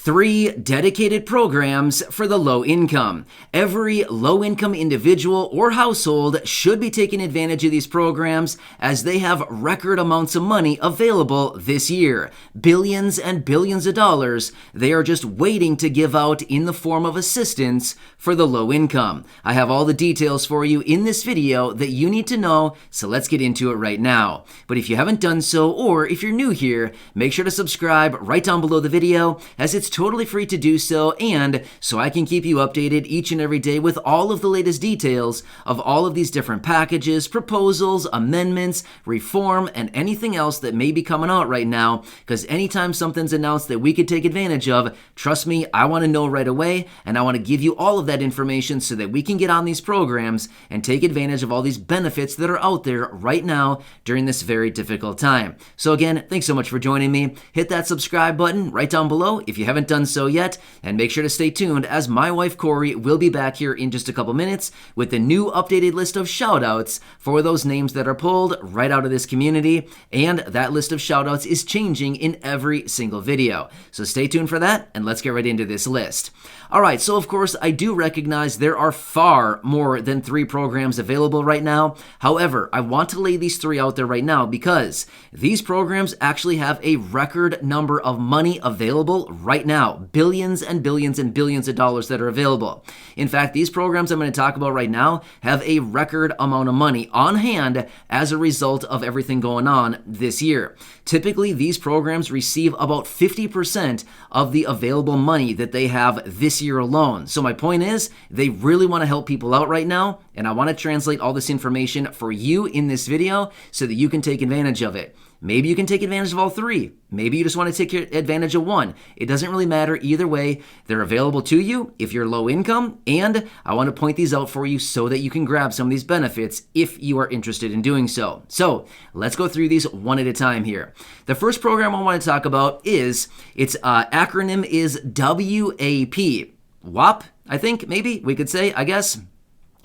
3 dedicated programs for the low income. Every low income individual or household should be taking advantage of these programs as they have record amounts of money available this year. Billions and billions of dollars they are just waiting to give out in the form of assistance for the low income. I have all the details for you in this video that you need to know, so let's get into it right now. But if you haven't done so, or if you're new here, make sure to subscribe right down below the video, as it's totally free to do so, and so I can keep you updated each and every day with all of the latest details of all of these different packages, proposals, amendments, reform, and anything else that may be coming out right now, because anytime something's announced that we could take advantage of, trust me, I want to know right away, and I want to give you all of that information so that we can get on these programs and take advantage of all these benefits that are out there right now during this very difficult time. So again, thanks so much for joining me. Hit that subscribe button right down below if you haven't done so yet, and make sure to stay tuned as my wife Corey will be back here in just a couple minutes with the new updated list of shoutouts for those names that are pulled right out of this community, and that list of shoutouts is changing in every single video. So stay tuned for that, and let's get right into this list. Alright, so of course I do recognize there are far more than 3 programs available right now. However, I want to lay these 3 out there right now because these programs actually have a record number of money available right now. Billions and billions and billions of dollars that are available. In fact, these programs I'm going to talk about right now have a record amount of money on hand as a result of everything going on this year. Typically, these programs receive about 50% of the available money that they have this year alone. So my point is, they really want to help people out right now, and I want to translate all this information for you in this video so that you can take advantage of it. Maybe you can take advantage of all 3. Maybe you just want to take advantage of 1. It doesn't really matter either way. They're available to you if you're low income, and I want to point these out for you so that you can grab some of these benefits if you are interested in doing so. So let's go through these one at a time here. The first program I want to talk about is, its acronym is WAP. WAP, I think, maybe we could say, I guess.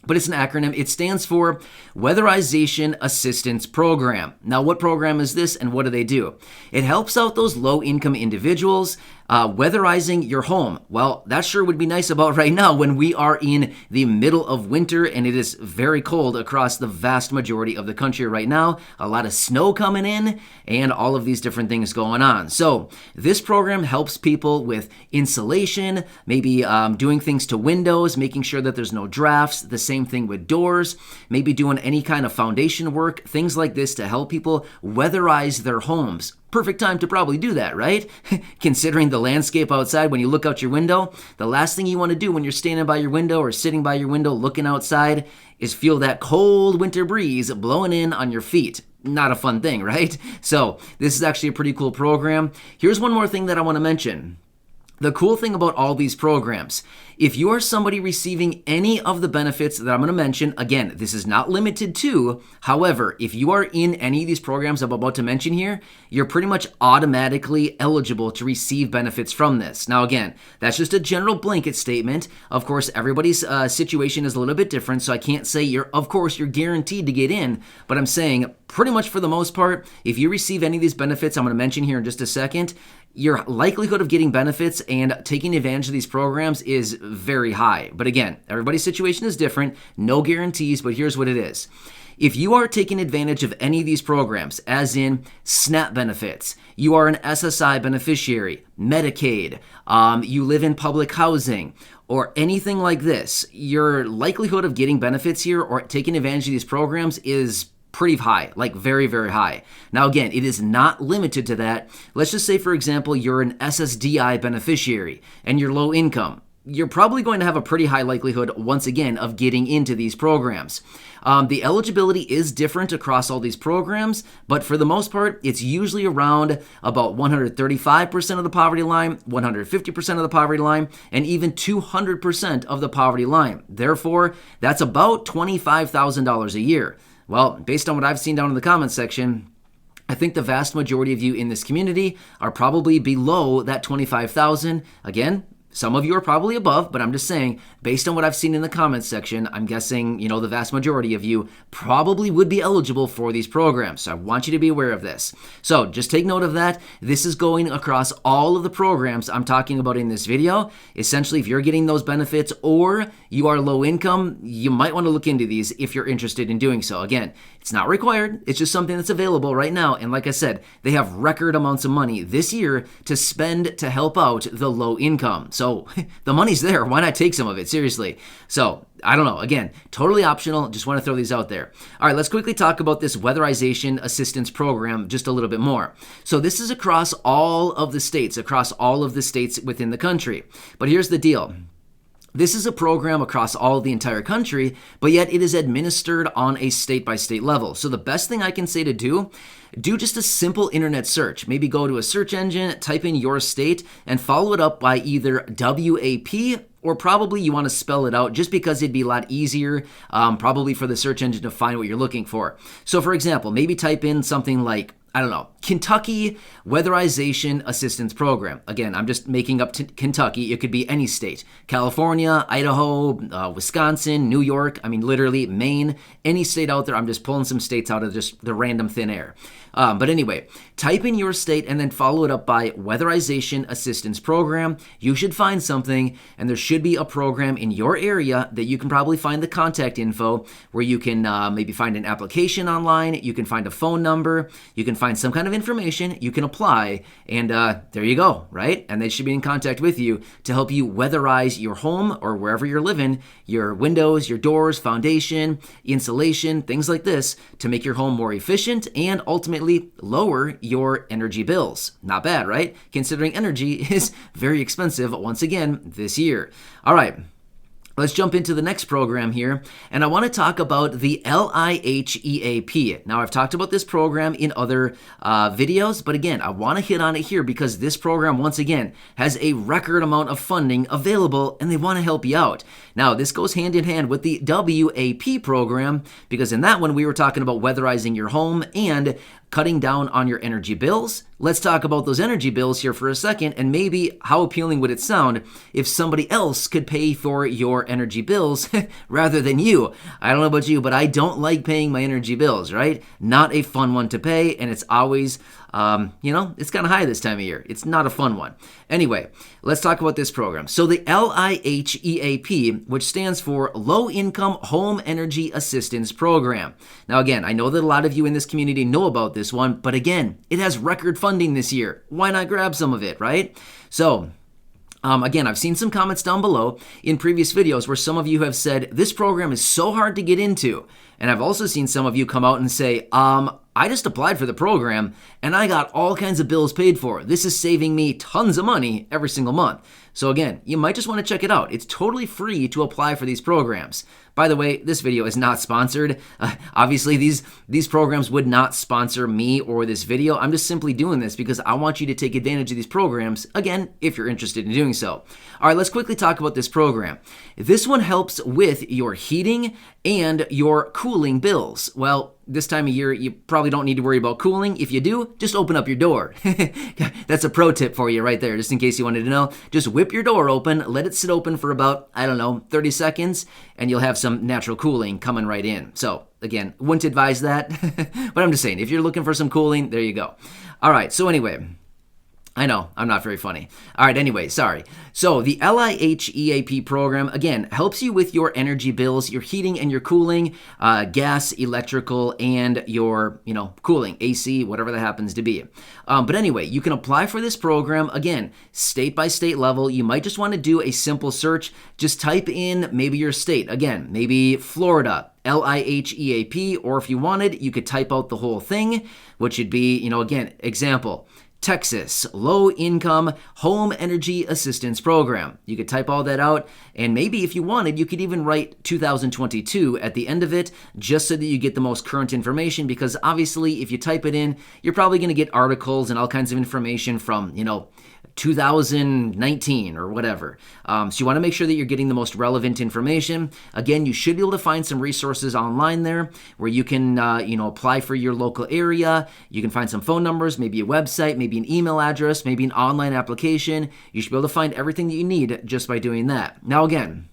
But it's an acronym. It stands for Weatherization Assistance Program. Now, what program is this and what do they do? It helps out those low-income individuals weatherizing your home. Well, that sure would be nice about right now when we are in the middle of winter and it is very cold across the vast majority of the country right now. A lot of snow coming in and all of these different things going on. So this program helps people with insulation, maybe doing things to windows, making sure that there's no drafts, the same thing with doors, maybe doing any kind of foundation work, things like this to help people weatherize their homes. Perfect time to probably do that, right? Considering the landscape outside when you look out your window, the last thing you want to do when you're standing by your window or sitting by your window looking outside is feel that cold winter breeze blowing in on your feet. Not a fun thing, right? So this is actually a pretty cool program. Here's one more thing that I want to mention. The cool thing about all these programs, if you are somebody receiving any of the benefits that I'm going to mention, again, this is not limited to, however, if you are in any of these programs I'm about to mention here, you're pretty much automatically eligible to receive benefits from this. Now, again, that's just a general blanket statement. Of course, everybody's situation is a little bit different, so I can't say of course, you're guaranteed to get in, but I'm saying pretty much for the most part, if you receive any of these benefits I'm going to mention here in just a second, your likelihood of getting benefits and taking advantage of these programs is very high. But again, everybody's situation is different, no guarantees, but here's what it is. If you are taking advantage of any of these programs, as in SNAP benefits, you are an SSI beneficiary, Medicaid, you live in public housing, or anything like this, your likelihood of getting benefits here or taking advantage of these programs is pretty high, like very, very high. Now, again, it is not limited to that. Let's just say, for example, you're an SSDI beneficiary and you're low income. You're probably going to have a pretty high likelihood, once again, of getting into these programs. The eligibility is different across all these programs, but for the most part, it's usually around about 135% of the poverty line, 150% of the poverty line, and even 200% of the poverty line. Therefore, that's about $25,000 a year. Well, based on what I've seen down in the comments section, I think the vast majority of you in this community are probably below that $25,000. Again, Some of you are probably above, but I'm just saying, based on what I've seen in the comments section, I'm guessing, the vast majority of you probably would be eligible for these programs. So I want you to be aware of this. So just take note of that. This is going across all of the programs I'm talking about in this video. Essentially, if you're getting those benefits or you are low income, you might want to look into these if you're interested in doing so. Again, it's not required. It's just something that's available right now. And like I said, they have record amounts of money this year to spend to help out the low income. So the money's there. Why not take some of it? Seriously. So I don't know. Again, totally optional. Just want to throw these out there. All right, let's quickly talk about this weatherization assistance program just a little bit more. So this is across all of the states within the country. But here's the deal. This is a program across all of the entire country, but yet it is administered on a state-by-state level. So the best thing I can say to do just a simple internet search. Maybe go to a search engine, type in your state, and follow it up by either WAP, or probably you want to spell it out just because it'd be a lot easier probably for the search engine to find what you're looking for. So for example, maybe type in something like, I don't know, Kentucky Weatherization Assistance Program. Again, I'm just making up Kentucky. It could be any state. California, Idaho, Wisconsin, New York. I mean, literally Maine, any state out there. I'm just pulling some states out of just the random thin air. But anyway, type in your state and then follow it up by Weatherization Assistance Program. You should find something, and there should be a program in your area that you can probably find the contact info where you can maybe find an application online. You can find a phone number. You can find some kind of information, you can apply, and there you go, right? And they should be in contact with you to help you weatherize your home or wherever you're living, your windows, your doors, foundation, insulation, things like this, to make your home more efficient and ultimately lower your energy bills. Not bad, right? Considering energy is very expensive once again this year. All right. Let's jump into the next program here, and I want to talk about the LIHEAP. Now, I've talked about this program in other videos, but again, I want to hit on it here because this program, once again, has a record amount of funding available, and they want to help you out. Now, this goes hand in hand with the WAP program, because in that one, we were talking about weatherizing your home and cutting down on your energy bills. Let's talk about those energy bills here for a second, and maybe how appealing would it sound if somebody else could pay for your energy bills rather than you. I don't know about you, but I don't like paying my energy bills, right? Not a fun one to pay, and it's always it's kind of high this time of year. It's not a fun one. Anyway, let's talk about this program. So the LIHEAP, which stands for Low Income Home Energy Assistance Program. Now again, I know that a lot of you in this community know about this one, but again, it has record funding this year. Why not grab some of it, right? So again, I've seen some comments down below in previous videos where some of you have said, this program is so hard to get into. And I've also seen some of you come out and say, I just applied for the program and I got all kinds of bills paid for. This is saving me tons of money every single month. So again, you might just want to check it out. It's totally free to apply for these programs. By the way, this video is not sponsored. Obviously, these programs would not sponsor me or this video. I'm just simply doing this because I want you to take advantage of these programs, again, if you're interested in doing so. All right, let's quickly talk about this program. This one helps with your heating and your cooling bills. Well, this time of year, you probably don't need to worry about cooling. If you do, just open up your door. That's a pro tip for you right there, just in case you wanted to know. Just whip your door open, let it sit open for about, 30 seconds, and you'll have some natural cooling coming right in. So again, wouldn't advise that, but I'm just saying, if you're looking for some cooling, there you go. All right, so anyway, I know, I'm not very funny. All right, anyway, sorry. So the LIHEAP program, again, helps you with your energy bills, your heating and your cooling, gas, electrical, and your, cooling, AC, whatever that happens to be. But anyway, you can apply for this program, again, state by state level. You might just want to do a simple search. Just type in maybe your state. Again, maybe Florida, LIHEAP, or if you wanted, you could type out the whole thing, which would be, again, example, Texas Low Income Home Energy Assistance Program. You could type all that out, and maybe if you wanted, you could even write 2022 at the end of it, just so that you get the most current information, because obviously if you type it in, you're probably going to get articles and all kinds of information from, 2019 or whatever. So you want to make sure that you're getting the most relevant information. Again, you should be able to find some resources online there where you can, apply for your local area. You can find some phone numbers, maybe a website, maybe an email address, maybe an online application. You should be able to find everything that you need just by doing that. Now, again,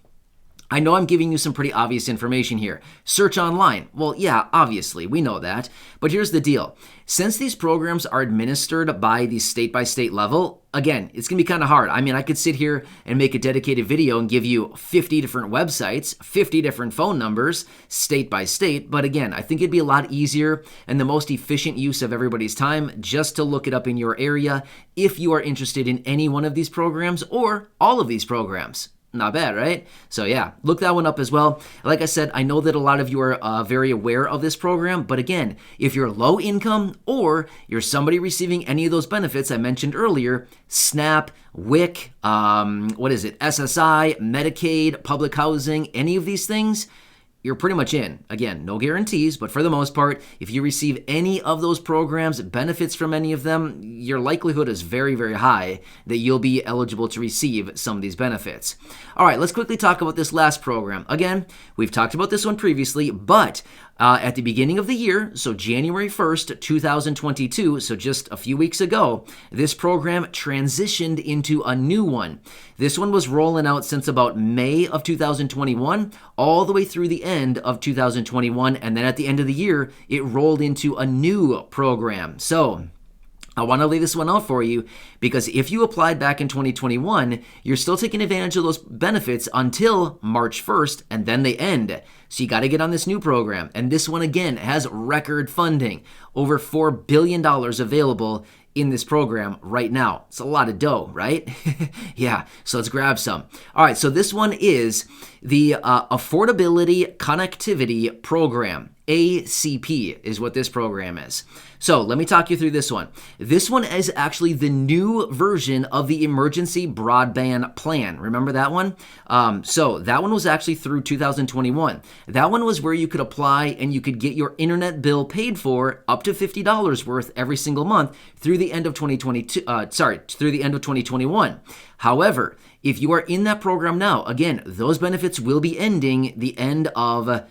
I know I'm giving you some pretty obvious information here. Search online. Well, yeah, obviously, we know that. But here's the deal. Since these programs are administered by the state-by-state level, again, it's going to be kind of hard. I mean, I could sit here and make a dedicated video and give you 50 different websites, 50 different phone numbers, state by state. But again, I think it'd be a lot easier and the most efficient use of everybody's time just to look it up in your area if you are interested in any one of these programs or all of these programs. Not bad, right? So yeah, look that one up as well. Like I said, I know that a lot of you are very aware of this program, but again, if you're low income or you're somebody receiving any of those benefits I mentioned earlier, SNAP, WIC, SSI, Medicaid, public housing, any of these things, you're pretty much in. Again, no guarantees, but for the most part, if you receive any of those programs, benefits from any of them, your likelihood is very, very high that you'll be eligible to receive some of these benefits. All right, let's quickly talk about this last program. Again, we've talked about this one previously, but at the beginning of the year, so January 1st, 2022, so just a few weeks ago, this program transitioned into a new one. This one was rolling out since about May of 2021, all the way through the end of 2021, and then at the end of the year, it rolled into a new program. So I want to lay this one out for you because if you applied back in 2021, you're still taking advantage of those benefits until March 1st, and then they end. So you got to get on this new program. And this one, again, has record funding. Over $4 billion available in this program right now. It's a lot of dough, right? Yeah, so let's grab some. All right, so this one is the Affordability Connectivity Program. ACP is what this program is. So let me talk you through this one. This one is actually the new version of the Emergency Broadband Plan. Remember that one? So that one was actually through 2021. That one was where you could apply and you could get your internet bill paid for up to $50 worth every single month through the end of 2021. However, if you are in that program now, again, those benefits will be ending the end of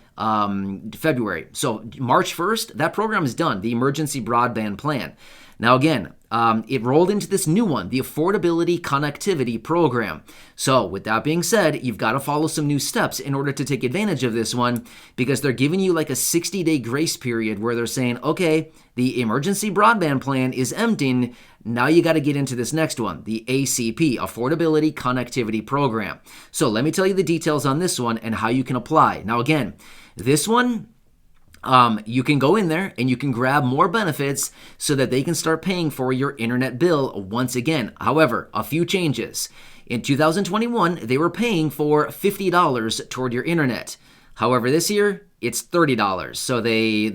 February. So March 1st, that program is done, the Emergency Broadband Plan. Now again, it rolled into this new one, the Affordability Connectivity Program. So with that being said, you've got to follow some new steps in order to take advantage of this one because they're giving you like a 60-day grace period where they're saying, okay, the Emergency Broadband Plan is emptying. Now you got to get into this next one, the ACP, Affordability Connectivity Program. So let me tell you the details on this one and how you can apply. Now again, this one, you can go in there and you can grab more benefits so that they can start paying for your internet bill once again. However, a few changes. In 2021, they were paying for $50 toward your internet. However, this year, it's $30. So they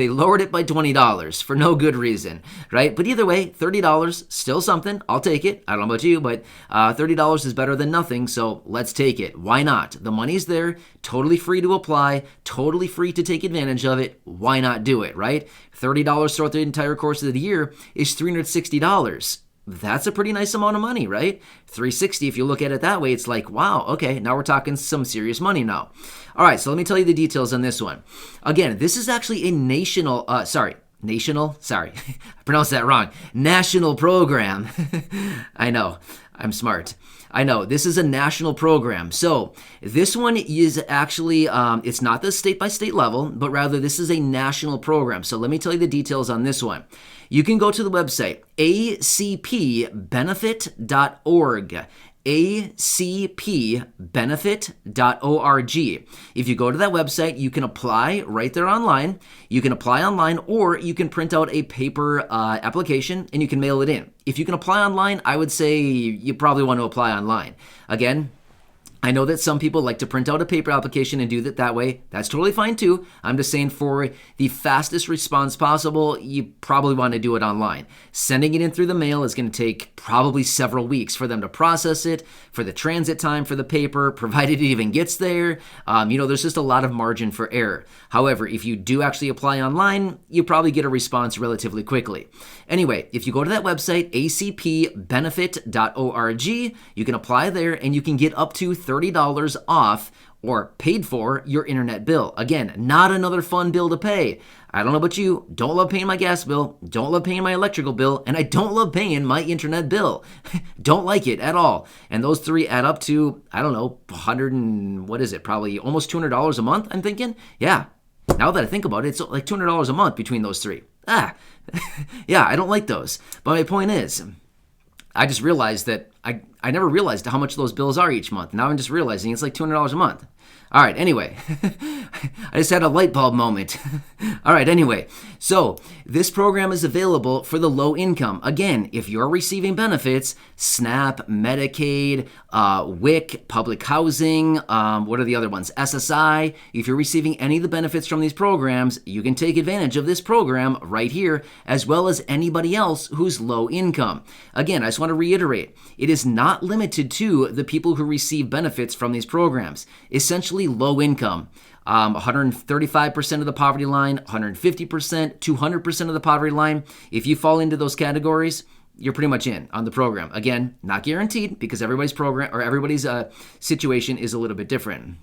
lowered it by $20 for no good reason, right? But either way, $30, still something. I'll take it. I don't know about you, but $30 is better than nothing, so let's take it. Why not? The money's there, totally free to apply, totally free to take advantage of it. Why not do it, right? $30 throughout the entire course of the year is $360. That's a pretty nice amount of money, right? $360, if you look at it that way, it's like, wow, okay, now we're talking some serious money now. All right, so let me tell you the details on this one. Again, this is actually a national program. I know, I'm smart. I know, this is a national program. So this one is actually, it's not the state-by-state level, but rather this is a national program. So let me tell you the details on this one. You can go to the website, acpbenefit.org. acpbenefit.org. If you go to that website, you can apply right there online. You can apply online or you can print out a paper application and you can mail it in. If you can apply online, I would say you probably want to apply online. Again, I know that some people like to print out a paper application and do that way. That's totally fine too. I'm just saying for the fastest response possible, you probably want to do it online. Sending it in through the mail is going to take probably several weeks for them to process it, for the transit time for the paper, provided it even gets there. There's just a lot of margin for error. However, if you do actually apply online, you probably get a response relatively quickly. Anyway, if you go to that website, acpbenefit.org, you can apply there and you can get up to $30 off or paid for your internet bill. Again, not another fun bill to pay. I don't know about you, don't love paying my gas bill, don't love paying my electrical bill, and I don't love paying my internet bill. Don't like it at all. And those three add up to, I don't know, probably almost $200 a month, I'm thinking? Yeah, now that I think about it, it's like $200 a month between those three. Yeah, I don't like those. But my point is, I just realized that I never realized how much those bills are each month. Now I'm just realizing it's like $200 a month. All right, anyway, I just had a light bulb moment. All right, anyway, so this program is available for the low income. Again, if you're receiving benefits, SNAP, Medicaid, WIC, public housing, what are the other ones? SSI. If you're receiving any of the benefits from these programs, you can take advantage of this program right here, as well as anybody else who's low income. Again, I just want to reiterate, it is not limited to the people who receive benefits from these programs. Essentially, low income. 135% of the poverty line, 150%, 200% of the poverty line. If you fall into those categories, you're pretty much in on the program. Again, not guaranteed because everybody's situation is a little bit different.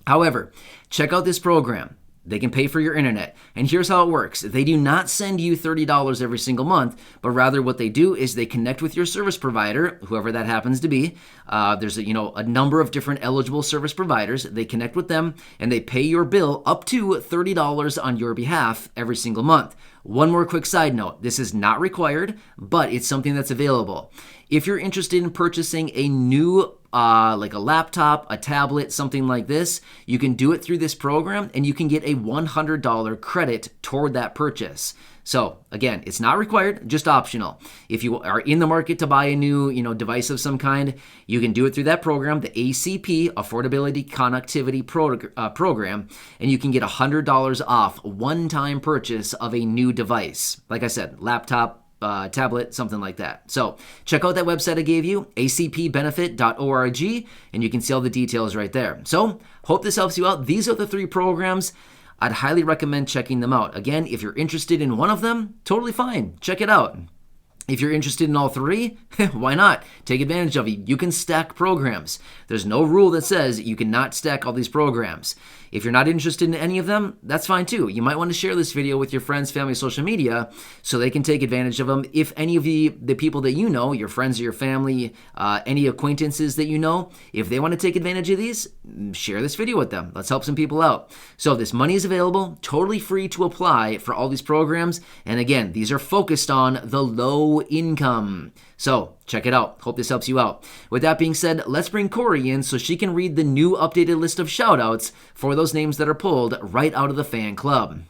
However, check out this program. They can pay for your internet. And here's how it works. They do not send you $30 every single month, but rather what they do is they connect with your service provider, whoever that happens to be. There's a number of different eligible service providers. They connect with them and they pay your bill up to $30 on your behalf every single month. One more quick side note. This is not required, but it's something that's available. If you're interested in purchasing a new like a laptop, a tablet, something like this, you can do it through this program and you can get a $100 credit toward that purchase. So again, it's not required, just optional. If you are in the market to buy a new, device of some kind, you can do it through that program, the ACP, Affordability Connectivity Program, and you can get $100 off one-time purchase of a new device. Like I said, laptop, tablet, something like that. So check out that website I gave you, acpbenefit.org, and you can see all the details right there. So hope this helps you out. These are the three programs. I'd highly recommend checking them out. Again, if you're interested in one of them, totally fine. Check it out. If you're interested in all three, why not? Take advantage of it. You can stack programs. There's no rule that says you cannot stack all these programs. If you're not interested in any of them, that's fine too. You might want to share this video with your friends, family, social media so they can take advantage of them. If any of the people that you know, your friends or your family, any acquaintances that you know, if they want to take advantage of these, share this video with them. Let's help some people out. So this money is available, totally free to apply for all these programs. And again, these are focused on the low income. So check it out. Hope this helps you out. With that being said, let's bring Corey in so she can read the new updated list of shoutouts for those names that are pulled right out of the fan club.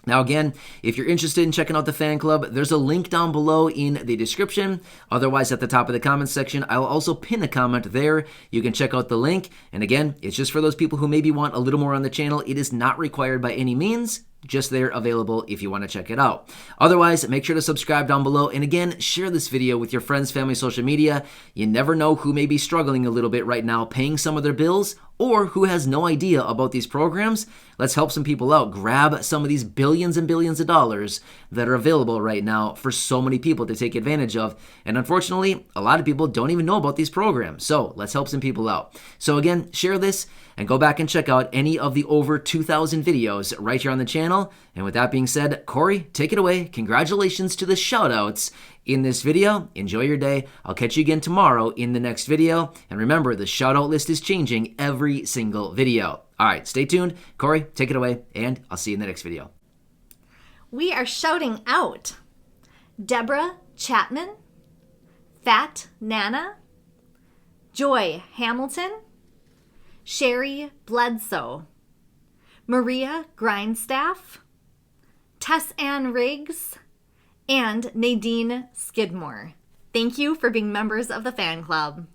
Now again, if you're interested in checking out the fan club, there's a link down below in the description. Otherwise, at the top of the comments section, I'll also pin a comment there. You can check out the link. And again, it's just for those people who maybe want a little more on the channel. It is not required by any means. Just there available if you want to check it out. Otherwise, make sure to subscribe down below. And again, share this video with your friends, family, social media. You never know who may be struggling a little bit right now paying some of their bills or who has no idea about these programs. Let's help some people out. Grab some of these billions and billions of dollars that are available right now for so many people to take advantage of. And unfortunately, a lot of people don't even know about these programs. So let's help some people out. So again, share this and go back and check out any of the over 2,000 videos right here on the channel. And with that being said, Corey, take it away. Congratulations to the shoutouts in this video. Enjoy your day. I'll catch you again tomorrow in the next video. And remember, the shoutout list is changing every single video. All right, stay tuned. Corey, take it away, and I'll see you in the next video. We are shouting out Deborah Chapman, Fat Nana, Joy Hamilton, Sherry Bledsoe, Maria Grindstaff, Tess Ann Riggs, and Nadine Skidmore. Thank you for being members of the fan club.